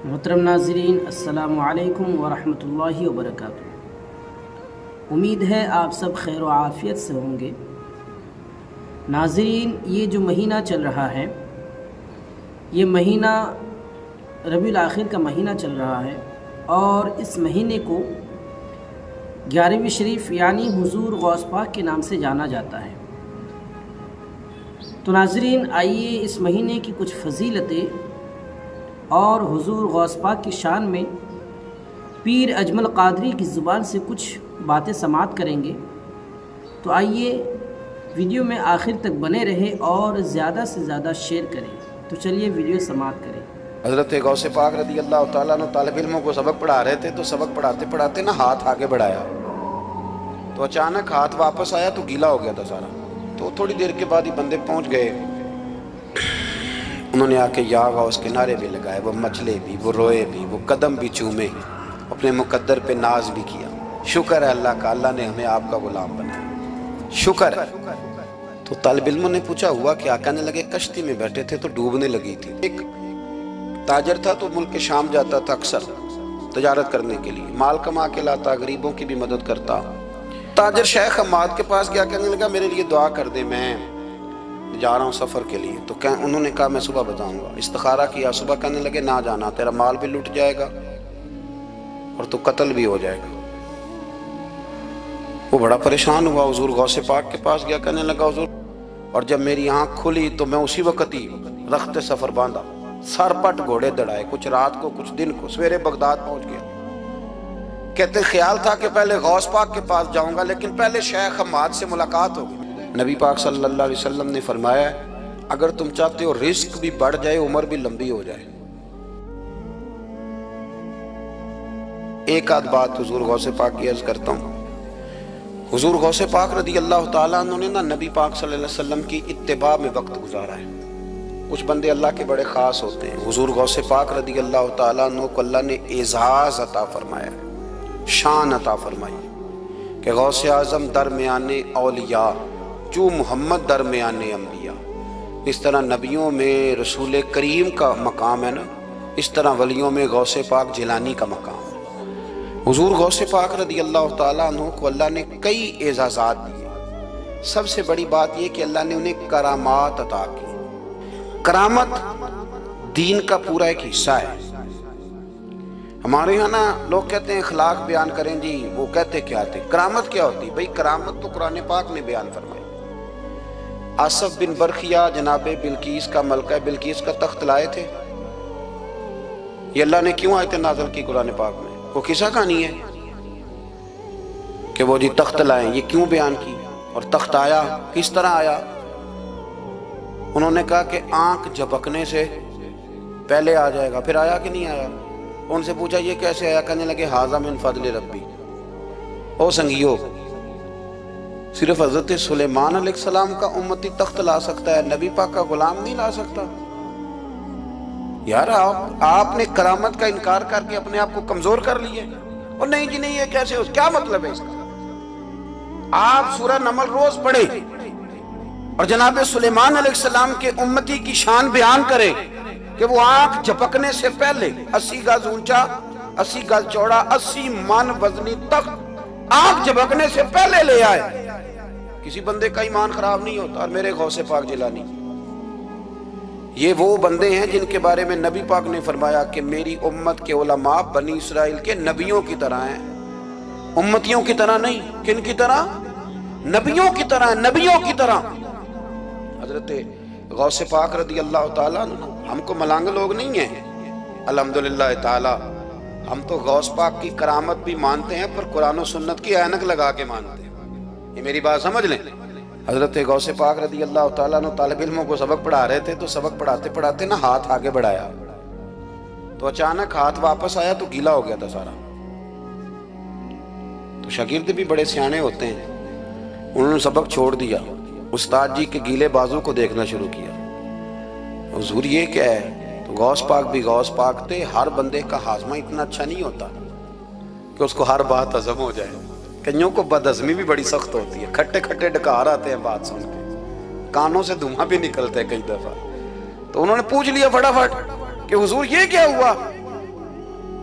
محترم ناظرین، السلام علیکم ورحمۃ اللہ وبرکاتہ۔ امید ہے آپ سب خیر و عافیت سے ہوں گے۔ ناظرین، یہ جو مہینہ چل رہا ہے، یہ مہینہ ربیع الاخر کا مہینہ چل رہا ہے، اور اس مہینے کو 11ویں شریف یعنی حضور غوث پاک کے نام سے جانا جاتا ہے۔ تو ناظرین، آئیے اس مہینے کی کچھ فضیلتیں اور حضور غوث پاک کی شان میں پیر اجمل قادری کی زبان سے کچھ باتیں سماعت کریں گے۔ تو آئیے ویڈیو میں آخر تک بنے رہے اور زیادہ سے زیادہ شیئر کریں۔ تو چلیے ویڈیو سماعت کریں۔ حضرت غوث پاک رضی اللہ تعالیٰ عنہ طالب علموں کو سبق پڑھا رہے تھے، تو سبق پڑھاتے پڑھاتے نا ہاتھ آگے بڑھایا، تو اچانک ہاتھ واپس آیا تو گیلا ہو گیا تھا سارا۔ تو تھوڑی دیر کے بعد ہی بندے پہنچ گئے، انہوں نے آ کے یا غوث کے نعرے بھی لگائے، وہ مچلے بھی، وہ روئے بھی، وہ قدم بھی چومے، اپنے مقدر پہ ناز بھی کیا۔ شکر ہے اللہ کا، اللہ نے ہمیں آپ کا غلام بنایا، شکر ہے۔ تو طالب علموں نے پوچھا ہوا کیا؟ کہنے لگے کشتی میں بیٹھے تھے تو ڈوبنے لگی تھی۔ ایک تاجر تھا تو ملک شام جاتا تھا اکثر تجارت کرنے کے لیے، مال کما کے لاتا، غریبوں کی بھی مدد کرتا۔ تاجر شیخ حماد کے پاس گیا، کہنے لگا میرے لیے دعا کر دے، میں جا رہا ہوں سفر کے لیے۔ تو انہوں نے کہا میں صبح بتاؤں گا۔ استخارہ کیا صبح، کہنے لگے نہ جانا، تیرا مال بھی لٹ جائے گا اور تو قتل بھی ہو جائے گا۔ وہ بڑا پریشان ہوا، حضور غوث پاک کے پاس گیا، کہنے لگا حضور، اور جب میری آنکھ کھلی تو میں اسی وقت ہی رخت سفر باندھا، سر پٹ گھوڑے دڑائے، کچھ رات کو کچھ دن کو، سویرے بغداد پہنچ گیا۔ کہتے خیال تھا کہ پہلے غوث پاک کے پاس جاؤں گا، لیکن پہلے شیخ حماد سے ملاقات ہوگی۔ نبی پاک صلی اللہ علیہ وسلم نے فرمایا اگر تم چاہتے ہو رزق بھی بڑھ جائے، عمر بھی لمبی ہو جائے، ایک آدھ بات حضور غوث پاک کی عرض کرتا ہوں۔ حضور غوث پاک رضی اللہ تعالیٰ عنہ نے نبی پاک صلی اللہ علیہ وسلم کی اتباع میں وقت گزارا ہے۔ کچھ بندے اللہ کے بڑے خاص ہوتے ہیں۔ حضور غوث پاک رضی اللہ تعالیٰ عنہ کو اللہ نے اعزاز عطا فرمایا، شان عطا فرمائی کہ غوث اعظم درمیان اولیاء، جو محمد درمیان انبیاء۔ اس طرح نبیوں میں رسول کریم کا مقام ہے نا، اس طرح ولیوں میں غوث پاک جیلانی کا مقام ہے۔ حضور غوث پاک رضی اللہ تعالیٰ عنہ کو اللہ نے کئی اعزازات دیے۔ سب سے بڑی بات یہ کہ اللہ نے انہیں کرامات عطا کی۔ کرامت دین کا پورا ایک حصہ ہے۔ ہمارے یہاں نا لوگ کہتے ہیں اخلاق بیان کریں جی، وہ کہتے کیا تھے؟ کرامت کیا ہوتی؟ بھئی کرامت تو قرآن پاک نے بیان فرمائی۔ آصف بن برخیہ جناب بلقیس کا، ملکہ بلقیس کا تخت لائے تھے۔ یہ اللہ نے کیوں آیت نازل کی قرآن پاک میں؟ وہ قصہ کہانی ہے کہ وہ جی تخت لائیں، یہ کیوں بیان کی؟ اور تخت آیا کس طرح آیا؟ انہوں نے کہا کہ آنکھ جھپکنے سے پہلے آ جائے گا۔ پھر آیا کہ نہیں آیا؟ ان سے پوچھا یہ کیسے آیا؟ کہنے لگے ھذا من فضل ربی۔ او سنگیو، صرف حضرت سلیمان علیہ السلام کا امتی تخت لا سکتا ہے، نبی پاک کا غلام نہیں لا سکتا؟ یار آپ نے کرامت کا انکار کر کے اپنے آپ کو کمزور کر لیے۔ اور نہیں جی نہیں، یہ کیسے ہو؟ کیا مطلب ہے اس کا؟ آپ سورہ نمل روز پڑھیں اور جناب سلیمان علیہ السلام کے امتی کی شان بیان کریں کہ وہ آنکھ جھپکنے سے پہلے 80 گز اونچا، 80 گز چوڑا، 80 من وزنی تخت آنکھ جھپکنے سے پہلے لے آئے۔ کسی بندے کا ایمان خراب نہیں ہوتا۔ اور میرے غوث پاک جیلانی، یہ وہ بندے ہیں جن کے بارے میں نبی پاک نے فرمایا کہ میری امت کے علماء بنی اسرائیل کے نبیوں کی طرح ہیں، امتیوں کی طرح نہیں۔ کن کی طرح؟ نبیوں کی طرح، نبیوں کی طرح۔ حضرت غوث پاک رضی اللہ تعالیٰ عنہ، ہم کو ملانگ لوگ نہیں ہیں الحمدللہ تعالیٰ، ہم تو غوث پاک کی کرامت بھی مانتے ہیں، پر قرآن و سنت کی اینک لگا کے مانتے ہیں۔ یہ میری بات سمجھ لیں۔ حضرت غوث پاک رضی اللہ تعالیٰ عنہ طالب علموں کو سبق پڑھا رہے تھے، تو سبق پڑھاتے پڑھاتے نا ہاتھ آگے بڑھایا، تو اچانک ہاتھ واپس آیا تو گیلا ہو گیا تھا سارا۔ تو شاگرد بھی بڑے سیانے ہوتے ہیں، انہوں نے سبق چھوڑ دیا، استاد جی کے گیلے بازو کو دیکھنا شروع کیا۔ حضور یہ کیا ہے؟ تو غوث پاک بھی غوث پاک تھے۔ ہر بندے کا ہاضمہ اتنا اچھا نہیں ہوتا کہ اس کو ہر بات ہضم ہو جائے۔ کئیوں کو بدہضمی بھی بڑی سخت ہوتی ہے، کھٹے کھٹے ڈکار آتے ہیں بات سن کے، کانوں سے دھواں بھی نکلتا ہے کئی دفعہ۔ تو انہوں نے پوچھ لیا فٹافٹ کہ حضور یہ کیا ہوا؟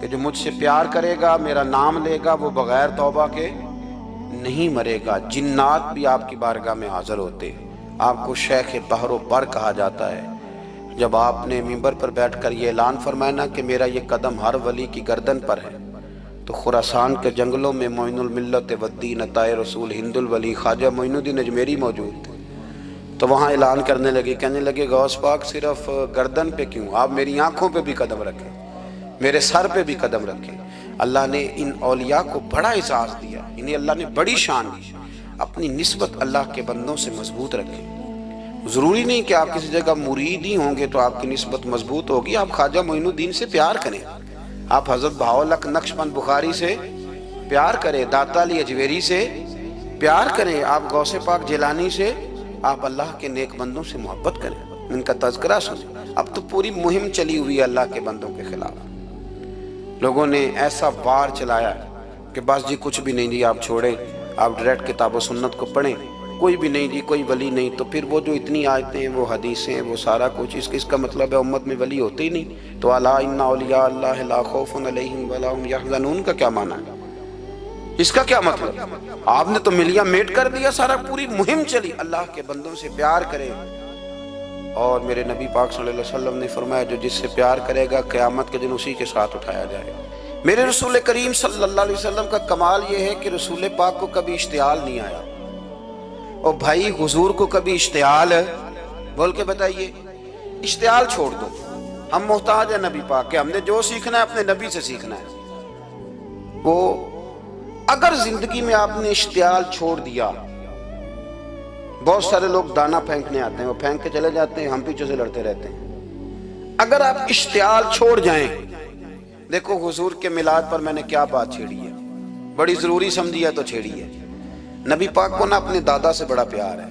کہ جو مجھ سے پیار کرے گا، میرا نام لے گا، وہ بغیر توبہ کے نہیں مرے گا۔ جنات بھی آپ کی بارگاہ میں حاضر ہوتے، آپ کو شیخ بحر و بر کہا جاتا ہے۔ جب آپ نے منبر پر بیٹھ کر یہ اعلان فرمایا نا کہ میرا یہ قدم ہر ولی کی گردن پر ہے، تو خراسان کے جنگلوں میں معین الملت والدین عطائے رسول ہند الولی خواجہ معین الدین اجمیری موجود تھے، تو وہاں اعلان کرنے لگے، کہنے لگے غوث پاک صرف گردن پہ کیوں، آپ میری آنکھوں پہ بھی قدم رکھیں، میرے سر پہ بھی قدم رکھیں۔ اللہ نے ان اولیاء کو بڑا اعزاز دیا، انہیں اللہ نے بڑی شان دی۔ اپنی نسبت اللہ کے بندوں سے مضبوط رکھیں۔ ضروری نہیں کہ آپ کسی جگہ مرید ہی ہوں گے تو آپ کی نسبت مضبوط ہوگی۔ آپ خواجہ معین الدین سے پیار کریں، آپ حضرت بہاءالحق نقشبند بخاری سے پیار کریں، داتا علی اجویری سے پیار کریں، آپ غوث پاک جیلانی سے، آپ اللہ کے نیک بندوں سے محبت کریں، ان کا تذکرہ سنیں۔ اب تو پوری مہم چلی ہوئی ہے اللہ کے بندوں کے خلاف، لوگوں نے ایسا وار چلایا کہ بس جی کچھ بھی نہیں جی، آپ چھوڑیں، آپ ڈائریکٹ کتاب و سنت کو پڑھیں، کوئی بھی نہیں جی، کوئی ولی نہیں۔ تو پھر وہ جو اتنی آیتیں ہیں، وہ حدیثیں ہیں، وہ سارا کچھ، اس کا مطلب ہے امت میں ولی ہوتے ہی نہیں۔ تو الا ان اولیاء اللہ لا خوف علیہم ولا هم يحزنون کا کیا معنی ہے؟ اس کا کیا مطلب؟ آپ نے تو ملیاں میٹ کر دیا، سارا پوری مہم چلی۔ اللہ کے بندوں سے پیار کریں، اور میرے نبی پاک صلی اللہ علیہ وسلم نے فرمایا جو جس سے پیار کرے گا قیامت کے دن اسی کے ساتھ اٹھایا جائے گا۔ میرے رسول کریم صلی اللہ علیہ وسلم کا کمال یہ ہے کہ رسول پاک کو کبھی اشتعال نہیں آیا، اور بھائی حضور کو کبھی اشتعال، بول کے بتائیے، اشتعال چھوڑ دو۔ ہم محتاج ہیں نبی پاک کے، ہم نے جو سیکھنا ہے اپنے نبی سے سیکھنا ہے۔ وہ اگر زندگی میں آپ نے اشتعال چھوڑ دیا، بہت سارے لوگ دانہ پھینکنے آتے ہیں، وہ پھینک کے چلے جاتے ہیں، ہم پیچھے سے لڑتے رہتے ہیں۔ اگر آپ اشتعال چھوڑ جائیں، دیکھو حضور کے میلاد پر میں نے کیا بات چھیڑی ہے، بڑی ضروری سمجھی ہے تو چھیڑی ہے۔ نبی پاک کو نا اپنے دادا سے بڑا پیار ہے،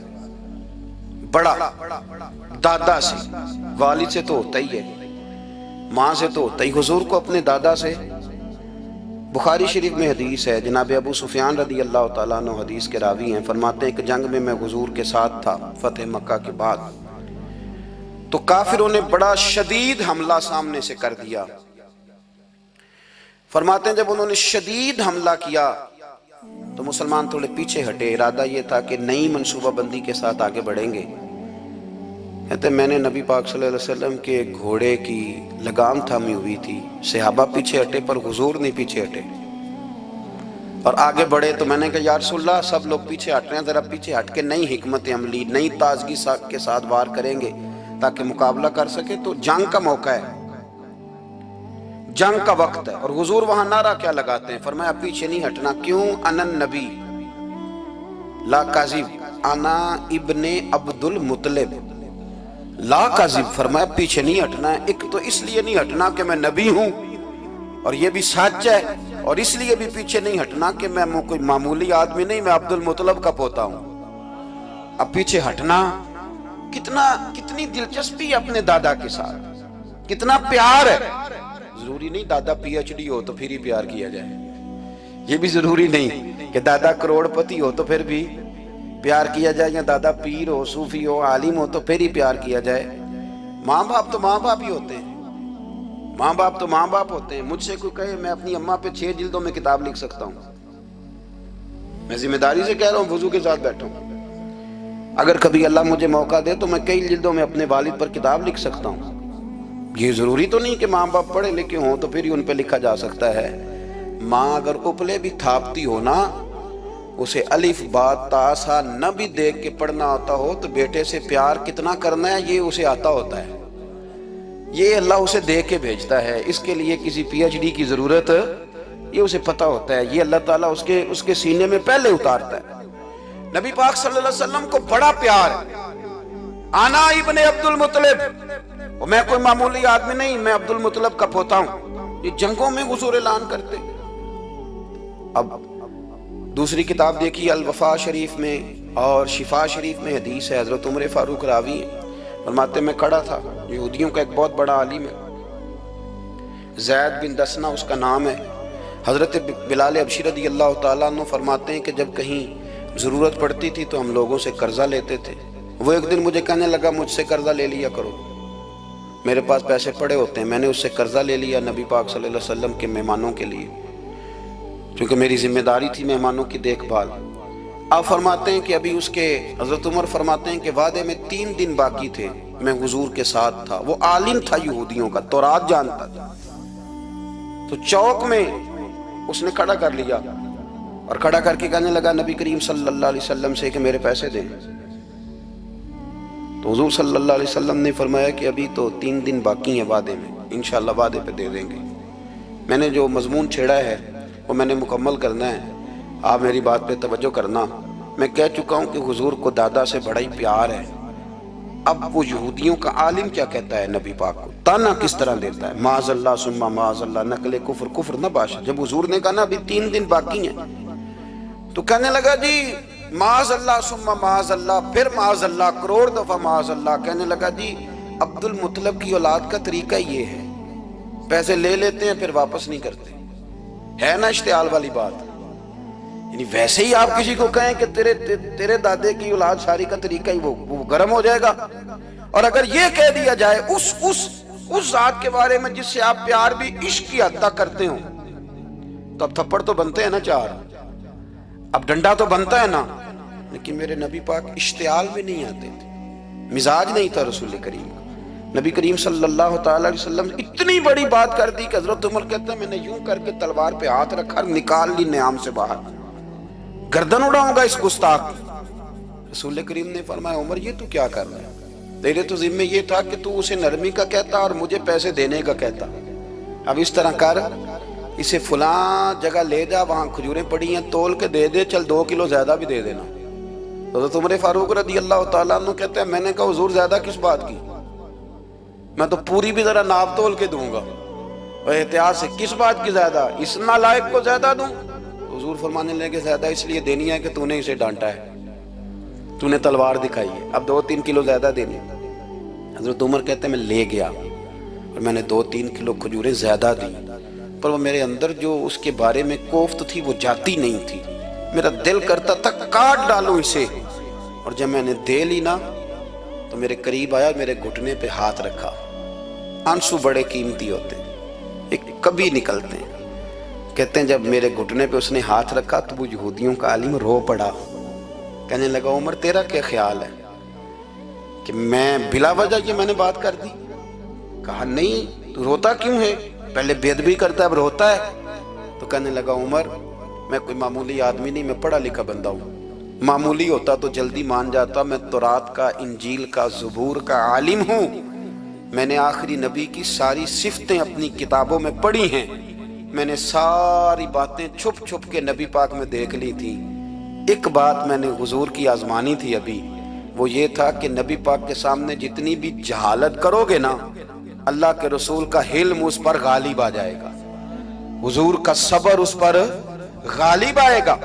بڑا، دادا سے، والد سے تو ہوتا ہی ہے، ماں سے تو ہوتا ہی، حضور کو اپنے دادا سے۔ بخاری شریف میں حدیث ہے، جناب ابو سفیان رضی اللہ تعالیٰ عنہ حدیث کے راوی ہیں، فرماتے ہیں کہ جنگ میں حضور کے ساتھ تھا فتح مکہ کے بعد، تو کافروں نے بڑا شدید حملہ سامنے سے کر دیا۔ فرماتے ہیں جب انہوں نے شدید حملہ کیا تو مسلمان تھوڑے پیچھے ہٹے، ارادہ یہ تھا کہ نئی منصوبہ بندی کے ساتھ آگے بڑھیں گے۔ کہتے میں نے نبی پاک صلی اللہ علیہ وسلم کے گھوڑے کی لگام تھامی ہوئی تھی، صحابہ پیچھے ہٹے پر حضور نہیں پیچھے ہٹے، اور آگے بڑھے۔ تو میں نے کہا یا رسول اللہ سب لوگ پیچھے ہٹ رہے ہیں، ذرا پیچھے ہٹ کے نئی حکمت عملی، نئی تازگی کے ساتھ وار کریں گے تاکہ مقابلہ کر سکے۔ تو جنگ کا موقع ہے، جنگ کا وقت ہے، اور حضور وہاں نعرہ کیا لگاتے ہیں؟ فرمایا پیچھے نہیں ہٹنا۔ کیوں؟ انا النبی لا کاذب انا ابن عبد المطلب لا کاذب۔ فرمایا پیچھے نہیں ہٹنا ہے، ایک تو اس لیے نہیں ہٹنا کہ میں نبی ہوں اور یہ بھی سچ ہے، اور اس لیے بھی پیچھے نہیں ہٹنا کہ میں کوئی معمولی آدمی نہیں، میں عبد المطلب کا پوتا ہوں۔ اب پیچھے ہٹنا، کتنی دلچسپی اپنے دادا کے ساتھ، کتنا پیار ہے۔ ضروری نہیں دادا پی ایچ ڈی ہو تو پھر ہی پیار کیا جائے، یہ بھی ضروری نہیں کہ دادا کروڑ پتی ہو تو پھر بھی پیار کیا جائے، یا دادا پیر ہو، صوفی ہو، عالم ہو تو پھر ہی پیار کیا جائے۔ ماں باپ تو ماں باپ ہی ہوتے ہیں، ماں باپ تو ماں باپ ہوتے ہیں۔ مجھ سے کوئی کہے میں اپنی اماں پہ 6 جلدوں میں کتاب لکھ سکتا ہوں، میں ذمہ داری سے کہہ رہا ہوں، وضو کے ساتھ بیٹھا ہوں، اگر کبھی اللہ مجھے موقع دے تو میں کئی جلدوں میں اپنے والد پر کتاب لکھ سکتا ہوں۔ یہ ضروری تو نہیں کہ ماں باپ پڑھے لکھے ہوں تو پھر ہی ان پہ لکھا جا سکتا ہے۔ ماں اگر اپلے بھی تھاپتی ہو نا، اسے الف با تا سا نہ بھی دیکھ کے پڑھنا آتا ہو تو بیٹے سے پیار کتنا کرنا ہے یہ اسے آتا ہوتا ہے، یہ اللہ اسے دیکھ کے بھیجتا ہے، اس کے لیے کسی پی ایچ ڈی کی ضرورت یہ اسے پتہ ہوتا ہے، یہ اللہ تعالیٰ اس کے سینے میں پہلے اتارتا ہے۔ نبی پاک صلی اللہ علیہ وسلم کو بڑا پیار ہے۔ آنا ابن عبد المطلب، میں کوئی معمولی آدمی نہیں، میں عبد المطلب کا پوتا ہوں۔ یہ جنگوں میں حضور اعلان کرتے۔ اب دوسری کتاب دیکھیے الوفا شریف میں اور شفا شریف میں حدیث ہے، حضرت عمر فاروق راوی ہیں، فرماتے میں کھڑا تھا، یہودیوں کا ایک بہت بڑا عالم ہے، زید بن دسنا اس کا نام ہے، حضرت بلال حبشی رضی اللہ تعالیٰ عنہ فرماتے ہیں کہ جب کہیں ضرورت پڑتی تھی تو ہم لوگوں سے قرضہ لیتے تھے۔ وہ ایک دن مجھے کہنے لگا مجھ سے قرضہ لے لیا کرو، میرے پاس پیسے پڑے ہوتے ہیں، میں نے اس سے قرضہ لے لیا نبی پاک صلی اللہ علیہ وسلم کے مہمانوں کے لیے، کیونکہ میری ذمہ داری تھی مہمانوں کی دیکھ بھال۔ آپ فرماتے ہیں کہ ابھی اس کے حضرت عمر فرماتے ہیں کہ وعدے میں 3 دن باقی تھے، میں حضور کے ساتھ تھا، وہ عالم تھا یہودیوں کا، تورات جانتا تھا، تو چوک میں اس نے کھڑا کر لیا اور کھڑا کر کے کہنے لگا نبی کریم صلی اللہ علیہ وسلم سے کہ میرے پیسے دیں۔ تو حضور صلی اللہ علیہ وسلم نے فرمایا کہ ابھی تو 3 دن باقی ہیں وعدے میں، انشاءاللہ وعدے پہ دے دیں گے۔ میں نے جو مضمون چھیڑا ہے وہ میں نے مکمل کرنا ہے، آپ میری بات پہ توجہ کرنا۔ میں کہہ چکا ہوں کہ حضور کو دادا سے بڑا ہی پیار ہے۔ اب وہ یہودیوں کا عالم کیا کہتا ہے نبی پاک کو، تانا کس طرح دیتا ہے، معاذ اللہ ثم معاذ اللہ، نقل کفر کفر نہ باشا۔ جب حضور نے کہا نا ابھی 3 دن باقی ہیں، تو کہنے لگا جی معاذ اللہ ثم معاذ اللہ، پھر معاذ اللہ، کروڑ دفعہ معاذ اللہ۔ کہنے لگا جی عبد المطلب کی اولاد کا طریقہ یہ ہے، پیسے لے لیتے ہیں پھر واپس نہیں کرتے، ہے نا اشتعال والی بات۔ یعنی ویسے ہی آپ کسی کو کہیں کہ تیرے دادے کی اولاد شاری کا طریقہ ہی وہ گرم ہو جائے گا، اور اگر یہ کہہ دیا جائے اس ذات کے بارے میں جس سے آپ پیار بھی عشق کی حد تک کرتے ہوں، تو اب تھپڑ تو بنتے ہیں نا 4، اب ڈنڈا تو بنتا ہے نا۔ لیکن میرے نبی پاک اشتعال میں نہیں آتے تھے، مزاج نہیں تھا رسول کریم کا۔ نبی کریم صلی اللہ تعالی علیہ وسلم اتنی بڑی بات کر دی کہ حضرت عمر کہتے ہیں میں نے یوں کر کے تلوار پہ ہاتھ رکھا، نکال لی نیام سے باہر، گردن اڑاؤں گا اس گستاخ کی۔ رسول کریم نے فرمایا عمر یہ تو کیا کر رہا ہے، تیرے تو ذمہ یہ تھا کہ تو اسے نرمی کا کہتا اور مجھے پیسے دینے کا کہتا، اب اس طرح کر، اسے فلاں جگہ لے جا، وہاں کھجوریں پڑی ہیں تول کے دے دے، چل 2 کلو زیادہ بھی دے دینا۔ حضرت عمر فاروق رضی اللہ تعالیٰ عنہ کہتے ہیں میں نے کہا حضور زیادہ کس بات کی، میں تو پوری بھی ذرا ناپ تول کے دوں گا، اور احتیاط سے، کس بات کی زیادہ، اس نالائق کو زیادہ دوں؟ حضور فرمانے لگے زیادہ اس لیے دینی ہے کہ تو نے اسے ڈانٹا ہے، تو نے تلوار دکھائی ہے، اب 2-3 کلو زیادہ دینی۔ حضرت عمر کہتے ہیں میں لے گیا اور میں نے 2-3 کلو کھجوریں زیادہ دی، پر وہ میرے اندر جو اس کے بارے میں کوفت تھی وہ جاتی نہیں تھی، میرا دل کرتا تھا کاٹ ڈالوں اسے، اور جب میں نے دے لی نا تو میرے قریب آیا، میرے گھٹنے پہ ہاتھ رکھا۔ آنسو بڑے قیمتی ہوتے ہیں، ایک کبھی نکلتے ہیں۔ کہتے ہیں جب میرے گھٹنے پہ اس نے ہاتھ رکھا تو وہ یہودیوں کا عالم رو پڑا، کہنے لگا عمر تیرا کیا خیال ہے کہ میں بلا وجہ یہ میں نے بات کر دی؟ کہا نہیں، تو روتا کیوں ہے، پہلے بے ادبی کرتا ہے اب روتا ہے؟ تو کہنے لگا عمر میں کوئی معمولی آدمی نہیں، میں پڑھا لکھا بندہ ہوں، معمولی ہوتا تو جلدی مان جاتا، میں تورات کا، انجیل کا، زبور کا عالم ہوں، میں نے آخری نبی کی ساری صفتیں اپنی کتابوں میں پڑھی ہیں، میں نے ساری باتیں چھپ چھپ کے نبی پاک میں دیکھ لی تھی۔ ایک بات میں نے حضور کی آزمانی تھی ابھی، وہ یہ تھا کہ نبی پاک کے سامنے جتنی بھی جہالت کرو گے نا، اللہ کے رسول کا حلم اس پر غالب آ جائے گا، حضور کا صبر اس پر غالب آئے گا۔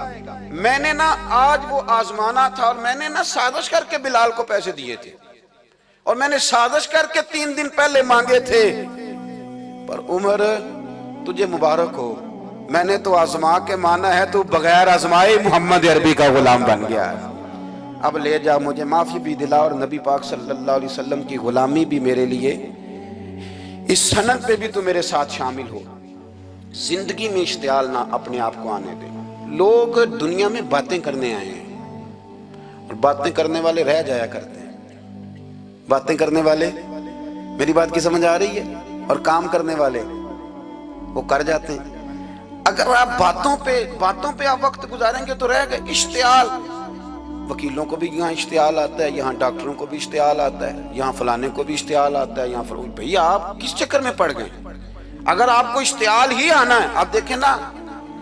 میں نے نا آج وہ آزمانا تھا، اور میں نے نا سازش کر کے بلال کو پیسے دیے تھے، اور میں نے سازش کر کے 3 دن پہلے مانگے تھے، پر عمر تجھے مبارک ہو، میں نے تو آزما کے مانا ہے، تو بغیر آزمائے محمد عربی کا غلام بن گیا ہے، اب لے جا، مجھے معافی بھی دلا، اور نبی پاک صلی اللہ علیہ وسلم کی غلامی بھی میرے لیے، اس سند پہ بھی تو میرے ساتھ شامل ہو۔ زندگی میں اشتعال نہ اپنے آپ کو آنے دیں۔ لوگ دنیا میں باتیں کرنے آئے ہیں، اور باتیں کرنے والے رہ جایا کرتے ہیں، باتیں کرنے والے، میری بات کی سمجھ آ رہی ہے، اور کام کرنے والے وہ کر جاتے ہیں۔ اگر آپ باتوں پہ آپ وقت گزاریں گے تو رہ گئے۔ اشتعال، وکیلوں کو بھی یہاں اشتعال آتا ہے، یہاں ڈاکٹروں کو بھی اشتعال آتا ہے، یہاں فلانے کو بھی اشتعال آتا ہے، یہاں بھئی آپ کس چکر میں پڑ گئے؟ اگر آپ کو اشتعال ہی آنا ہے، آپ دیکھیں نا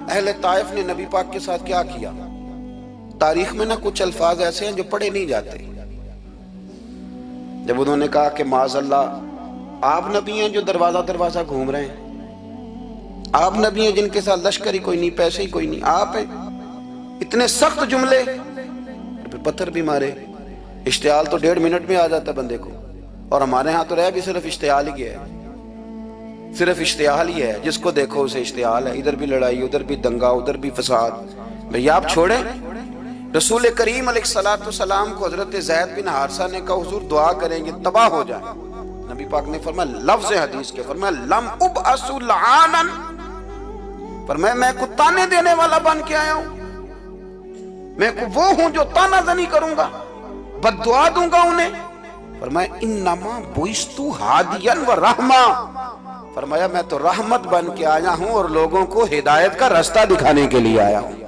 اہل طائف نے نبی پاک کے ساتھ کیا کیا۔ تاریخ میں نا کچھ الفاظ ایسے ہیں جو پڑھے نہیں جاتے۔ جب انہوں نے کہا کہ معاذ اللہ، آپ نبی ہیں جو دروازہ دروازہ گھوم رہے ہیں، آپ نبی ہیں جن کے ساتھ لشکر ہی کوئی نہیں، پیسے ہی کوئی نہیں، آپ ہیں، اتنے سخت جملے، پھر پتھر بھی مارے۔ اشتعال تو 1.5 منٹ میں آ جاتا بندے کو، اور ہمارے ہاں تو رہ بھی صرف اشتعال ہی گیا ہے، صرف اشتعال ہی ہے، جس کو دیکھو اسے اشتعال ہے، ادھر بھی لڑائی، ادھر بھی دنگا، ادھر بھی فساد۔ بھئی آپ چھوڑیں۔ رسول کریم علیہ السلام کو حضرت زید بن حارثہ نے کہا حضور دعا کریں گے تباہ ہو جائیں، نبی پاک نے فرمایا لفظ حدیث کے فرمایا لم ابعث لعانا، فرمایا میں کو تانے دینے والا بن کے آیا ہوں، میں کو وہ ہوں جو تانا زنی کروں گا، بد دعا دوں گا انہیں۔ فرمایا انما بعثت ہادیا و رحمہ، فرمایا میں تو رحمت بن کے آیا ہوں اور لوگوں کو ہدایت کا راستہ دکھانے کے لیے آیا ہوں۔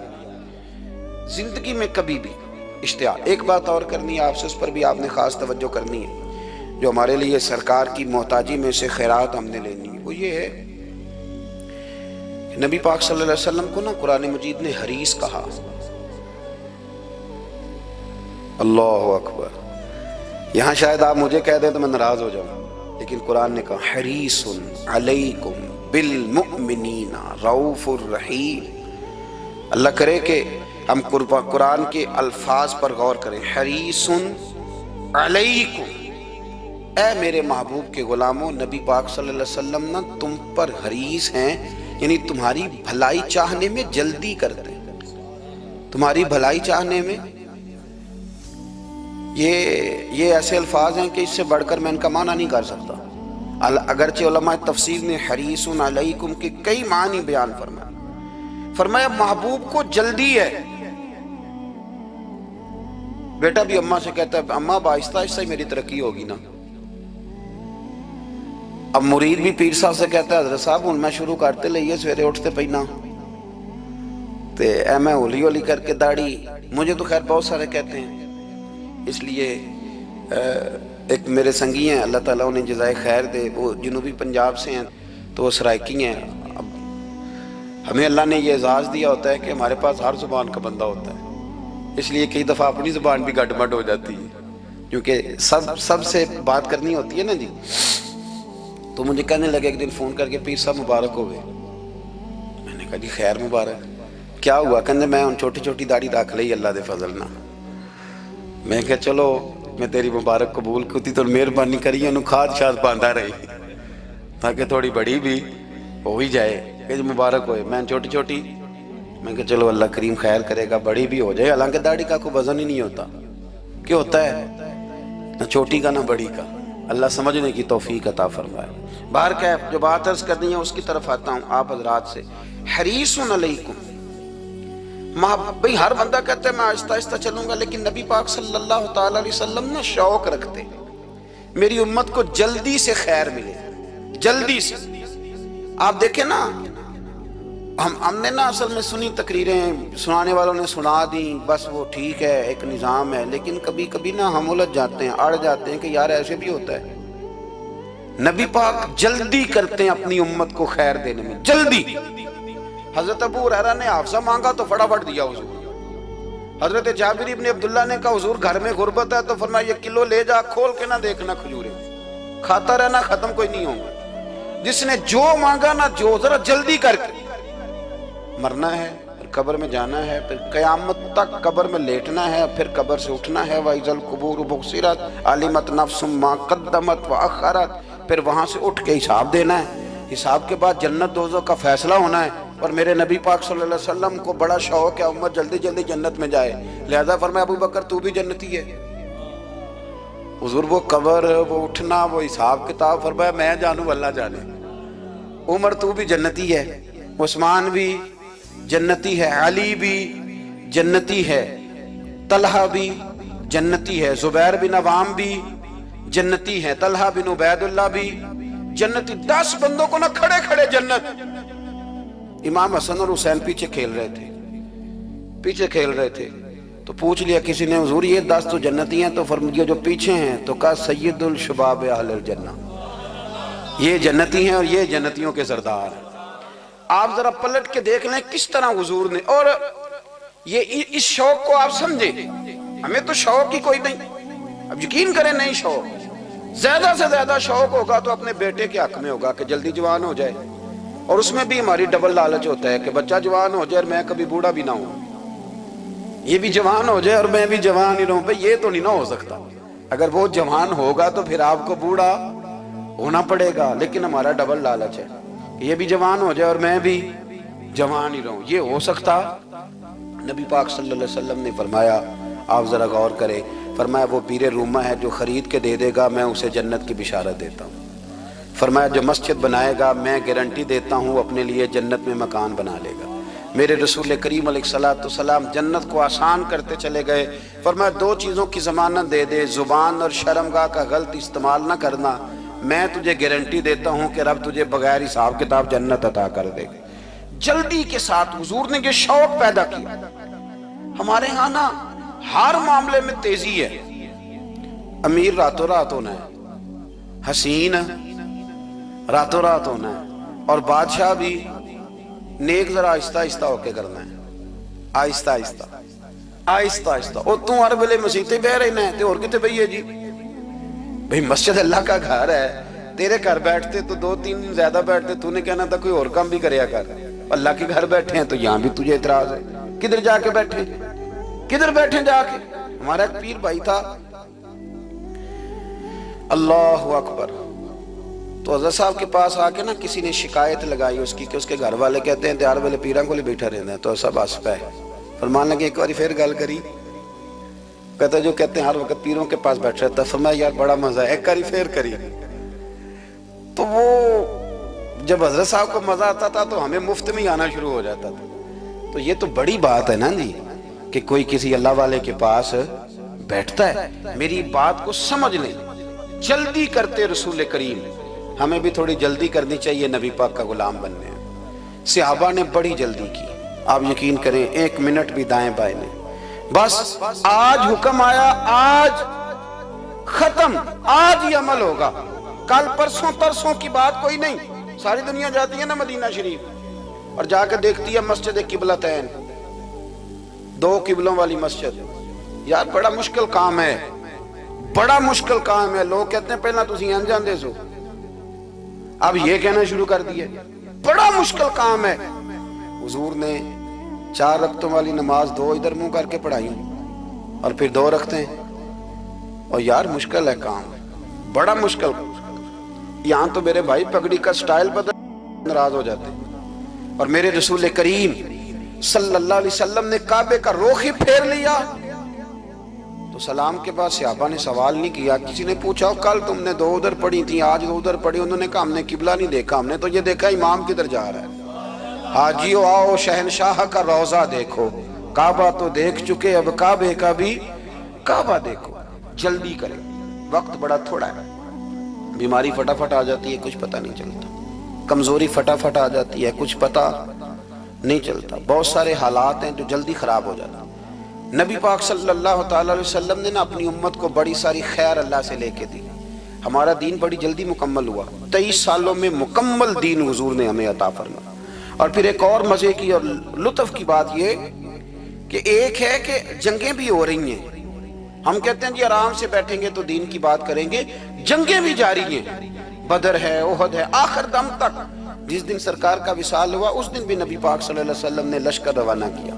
زندگی میں کبھی بھی اشتہار، ایک بات اور کرنی ہے آپ سے، اس پر بھی آپ نے خاص توجہ کرنی ہے، جو ہمارے لیے سرکار کی محتاجی میں سے خیرات ہم نے لینی ہے، وہ یہ ہے کہ نبی پاک صلی اللہ علیہ وسلم کو نا قرآن مجید نے حریص کہا۔ اللہ اکبر، یہاں شاید آپ مجھے کہہ دیں تو میں ناراض ہو جاؤں، لیکن قرآن نے کہا حریص علیکم بالمؤمنین رؤوف الرحیم۔ اللہ کرے کہ ہم قرآن کے الفاظ پر غور کریں۔ حریص علیکم، اے میرے محبوب کے غلاموں، نبی پاک صلی اللہ علیہ وسلم نا تم پر حریص ہیں، یعنی تمہاری بھلائی چاہنے میں جلدی کرتے ہیں، تمہاری بھلائی چاہنے میں۔ یہ ایسے الفاظ ہیں کہ اس سے بڑھ کر میں ان کا معنی نہیں کر سکتا، اگرچہ علماء تفسیر نے حریص علیکم کے کئی معنی بیان فرمایا محبوب کو جلدی ہے۔ بیٹا بھی اماں سے کہتا ہے اماں آہستہ آہستہ ہی میری ترقی ہوگی نا، اب مرید بھی پیر صاحب سے کہتا ہے حضرت صاحب ہوں میں شروع کرتے لئیے سویرے اٹھتے پہنا تے اے میں ہولی ہولی کر کے داڑھی، مجھے تو خیر بہت سارے کہتے ہیں، اس لیے ایک میرے سنگی ہیں اللہ تعالیٰ انہیں جزائے خیر دے، وہ جنوبی پنجاب سے ہیں تو وہ سرائکی ہیں۔ اب ہمیں اللہ نے یہ اعزاز دیا ہوتا ہے کہ ہمارے پاس ہر زبان کا بندہ ہوتا ہے، اس لیے کئی دفعہ اپنی زبان بھی گڈ مڈ ہو جاتی ہے، کیونکہ سب سے بات کرنی ہوتی ہے نا جی۔ تو مجھے کہنے لگے ایک دن فون کر کے پیر صاحب مبارک ہو گئے، میں نے کہا جی خیر مبارک، کیا ہوا؟ کہنے میں ان چھوٹی چھوٹی داڑھی رکھ لئی اللہ دے فضل نہ۔ میں کہا چلو میں تیری مبارک قبول کرتی تو مہربانی کری انہوں کھاد شاد باندھا رہی تاکہ تھوڑی بڑی بھی ہو ہی جائے کہ مبارک ہوئے۔ میں چھوٹی چھوٹی، میں کہا چلو اللہ کریم خیر کرے گا بڑی بھی ہو جائے، حالانکہ داڑھی کا کوئی وزن ہی نہیں ہوتا، کیا ہوتا ہے نہ چھوٹی کا نہ بڑی کا، اللہ سمجھنے کی توفیق عطا فرمائے۔ باہر کہ جو بات عرض کرنی ہے اس کی طرف آتا ہوں آپ حضرات سے۔ حریص علیکم، بھئی ہر بندہ کہتا ہے میں آہستہ آہستہ چلوں گا، لیکن نبی پاک صلی اللہ تعالی علیہ وسلم نے شوق رکھتے میری امت کو جلدی سے خیر ملے، جلدی سے۔ آپ دیکھیں نا ہم نے نا اصل میں سنی تقریریں، سنانے والوں نے سنا دیں، بس وہ ٹھیک ہے ایک نظام ہے، لیکن کبھی کبھی نا ہم الجھ جاتے ہیں، اڑ جاتے ہیں کہ یار ایسے بھی ہوتا ہے۔ نبی پاک جلدی کرتے ہیں اپنی امت کو خیر دینے میں، جلدی۔ حضرت ابو ہریرہ نے حافظہ مانگا تو فٹافٹ دیا حضور۔ حضرت جابر ابن عبداللہ نے کہا حضور گھر میں غربت ہے تو فرمایا یہ کلو لے جا، کھول کے نہ دیکھنا کھجورے، کھاتا رہنا ختم کوئی نہیں ہوگا۔ جس نے جو مانگا نا جو ذرا جلدی کر کے، مرنا ہے پھر قبر میں جانا ہے، پھر قیامت تک قبر میں لیٹنا ہے، پھر قبر سے اٹھنا ہے، وَإِذَا الْقُبُورُ بُعْثِرَتْ عَلِمَتْ نَفْسٌ مَا قَدَّمَتْ وَأَخَّرَتْ، پھر وہاں سے اٹھ کے حساب دینا ہے، حساب کے بعد جنت دوزخ کا فیصلہ ہونا ہے۔ اور میرے نبی پاک صلی اللہ علیہ وسلم کو بڑا شوق ہے امت جلدی جلدی جنت میں جائے، لہذا فرمایا ابو بکر تو بھی جنتی ہے۔ حضور وہ قبر، وہ اٹھنا، وہ حساب کتاب، فرمایا میں جانوں اللہ جانے۔ عمر تو بھی جنتی ہے، عثمان بھی جنتی ہے، علی بھی جنتی ہے، طلحہ بھی جنتی ہے، زبیر بن عوام بھی جنتی ہے، طلحہ بن عبید اللہ بھی جنتی۔ 10 بندوں کو نہ کھڑے کھڑے جنت۔ امام حسن اور حسین پیچھے کھیل رہے تھے تو پوچھ لیا کسی نے حضور یہ 10 تو جنتی ہیں، تو فرمایا جو پیچھے ہیں، تو کہا سید الشباب اہل الجنہ، یہ جنتی ہیں اور یہ جنتیوں کے سردار۔ آپ ذرا پلٹ کے دیکھ لیں کس طرح حضور نے، اور یہ اس شوق کو آپ سمجھیں، ہمیں تو شوق ہی کوئی نہیں، اب یقین کریں نہیں شوق، زیادہ سے زیادہ شوق ہوگا تو اپنے بیٹے کے حق میں ہوگا کہ جلدی جوان ہو جائے، اور اس میں بھی ہماری ڈبل لالچ ہوتا ہے کہ بچہ جوان ہو جائے اور میں کبھی بوڑھا بھی نہ ہوں، یہ بھی جوان ہو جائے اور میں بھی جوان ہی رہوں، بھئی یہ تو نہیں نہ ہو سکتا۔ اگر وہ جوان ہوگا تو پھر آپ کو بوڑھا ہونا پڑے گا، لیکن ہمارا ڈبل لالچ ہے کہ یہ بھی جوان ہو جائے اور میں بھی جوان ہی رہوں، یہ ہو سکتا؟ نبی پاک صلی اللہ علیہ وسلم نے فرمایا، آپ ذرا غور کریں، فرمایا وہ بیر روما ہے جو خرید کے دے دے گا میں اسے جنت کی بشارت دیتا ہوں. فرمایا جو مسجد بنائے گا میں گارنٹی دیتا ہوں اپنے لیے جنت میں مکان بنا لے گا. میرے رسول کریم علیہ السلام جنت کو آسان کرتے چلے گئے. فرمایا دو چیزوں کی ضمانت دے دے, زبان اور شرمگاہ کا غلط استعمال نہ کرنا, میں تجھے گارنٹی دیتا ہوں کہ رب تجھے بغیر حساب کتاب جنت عطا کر دے گا. جلدی کے ساتھ حضور نے یہ شوق پیدا کیا. ہمارے ہاں نا ہر معاملے میں تیزی ہے. امیر راتوں رات ہونا ہے, حسین راتوں رات ہونا ہے, اور بادشاہ بھی نیک ذرا آہستہ آہستہ ہو کے کرنا ہے. آہستہ آہستہ آہستہ آہستہ. اور تو ہر ویلے مسیطے بہ رہنا ہے تے اور کتے بھئی ہے جی. بھئی مسجد اللہ کا گھر ہے, تیرے گھر بیٹھتے تو 2-3 دن زیادہ بیٹھتے, تو نے کہنا تھا کوئی اور کام بھی کریا کر. اللہ کے گھر بیٹھے ہیں تو یہاں بھی تجھے اعتراض ہے. کدھر جا کے بیٹھے, کدھر بیٹھے جا کے. ہمارا ایک پیر بھائی تھا, اللہ اکبر, تو حضرت صاحب کے پاس آ کے نا کسی نے شکایت لگائی اس کی کہ اس کے گھر والے کہتے ہیں تیار والے پیران کو لے بیٹھا رہنا ہے. تو سب آس پہ فرمان لگے ایک باری پھر گل کری, کہتا جو کہتے ہیں ہر وقت پیروں کے پاس بیٹھ رہتا. فرمایا یار بڑا مزہ ہے, ایک باری پھر کری. تو وہ جب حضرت صاحب کو مزہ آتا تھا تو ہمیں مفت میں آنا شروع ہو جاتا تھا. تو یہ تو بڑی بات ہے نا جی کہ کوئی کسی اللہ والے کے پاس بیٹھتا ہے. میری بات کو سمجھ لیں, جلدی کرتے رسول کریم, ہمیں بھی تھوڑی جلدی کرنی چاہیے نبی پاک کا غلام بننے. صحابہ نے بڑی جلدی کی, آپ یقین کریں 1 منٹ بھی دائیں بائیں نہیں. بس آج حکم آیا, آج ختم, آج ہی عمل ہوگا, کل پرسوں ترسوں کی بات کوئی نہیں. ساری دنیا جاتی ہے نا مدینہ شریف اور جا کے دیکھتی ہے مسجد قبلتین, 2 قبلوں والی مسجد. یار بڑا مشکل کام ہے, بڑا مشکل کام ہے. لوگ کہتے ہیں پہلا تسی انجان دے سو, اب یہ کہنا شروع کر دیا بڑا مشکل کام ہے. حضور نے 4 رکعتوں والی نماز 2 ادھر منہ کر کے پڑھائی اور پھر 2 رکھتے ہیں. اور یار مشکل ہے کام, بڑا مشکل. یہاں تو میرے بھائی پگڑی کا سٹائل بدل ناراض ہو جاتے. اور میرے رسول کریم صلی اللہ علیہ وسلم نے کعبے کا رخ ہی پھیر لیا تو سلام کے بعد صحابہ نے سوال نہیں کیا. کسی نے پوچھا کل تم نے 2 ادھر پڑھی تھی, آج 2 ادھر پڑھی. انہوں نے کہا ہم نے قبلہ نہیں دیکھا, ہم نے تو یہ دیکھا امام کدھر جا رہا ہے. حاجیو آؤ شہنشاہ کا روضہ دیکھو, کعبہ تو دیکھ چکے اب کعبے کا بھی کعبہ دیکھو. جلدی کریں, وقت بڑا تھوڑا ہے. بیماری فٹافٹ آ جاتی ہے, کچھ پتہ نہیں چلتا. کمزوری فٹافٹ آ جاتی ہے, کچھ پتہ نہیں چلتا. بہت سارے حالات ہیں جو جلدی خراب ہو جاتے ہیں. نبی پاک صلی اللہ تعالیٰ علیہ وسلم نے نا اپنی امت کو بڑی ساری خیر اللہ سے لے کے دی. ہمارا دین بڑی جلدی مکمل ہوا, 23 سالوں میں مکمل دین حضور نے ہمیں عطا فرمایا. اور پھر ایک اور مزے کی اور لطف کی بات یہ کہ ایک ہے کہ جنگیں بھی ہو رہی ہیں. ہم کہتے ہیں جی آرام سے بیٹھیں گے تو دین کی بات کریں گے, جنگیں بھی جاری ہیں. بدر ہے, احد ہے, آخر دم تک. جس دن سرکار کا وصال ہوا اس دن بھی نبی پاک صلی اللہ علیہ وسلم نے لشکر روانہ کیا,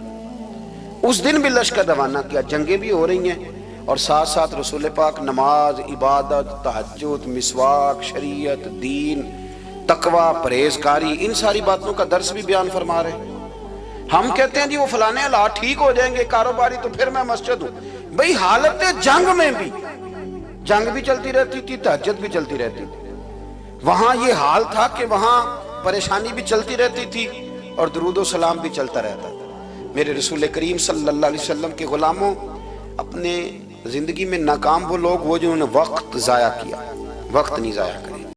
اس دن بھی لشکر روانہ کیا. جنگیں بھی ہو رہی ہیں اور ساتھ ساتھ رسول پاک نماز, عبادت, تہجد, مسواک, شریعت, دین, تقوی, پرہیزگاری, ان ساری باتوں کا درس بھی بیان فرما رہے ہیں. ہم کہتے ہیں جی وہ فلانے حالات ٹھیک ہو جائیں گے کاروباری تو پھر میں مسجد ہوں. بھئی حالت جنگ میں بھی جنگ بھی چلتی رہتی تھی, تہجد بھی چلتی رہتی تھی. وہاں یہ حال تھا کہ وہاں پریشانی بھی چلتی رہتی تھی اور درود و سلام بھی چلتا رہتا تھا. میرے رسول کریم صلی اللہ علیہ وسلم کے غلاموں, اپنے زندگی میں ناکام وہ لوگ وہ جنہوں نے وقت ضائع کیا, وقت نہیں ضائع کیا.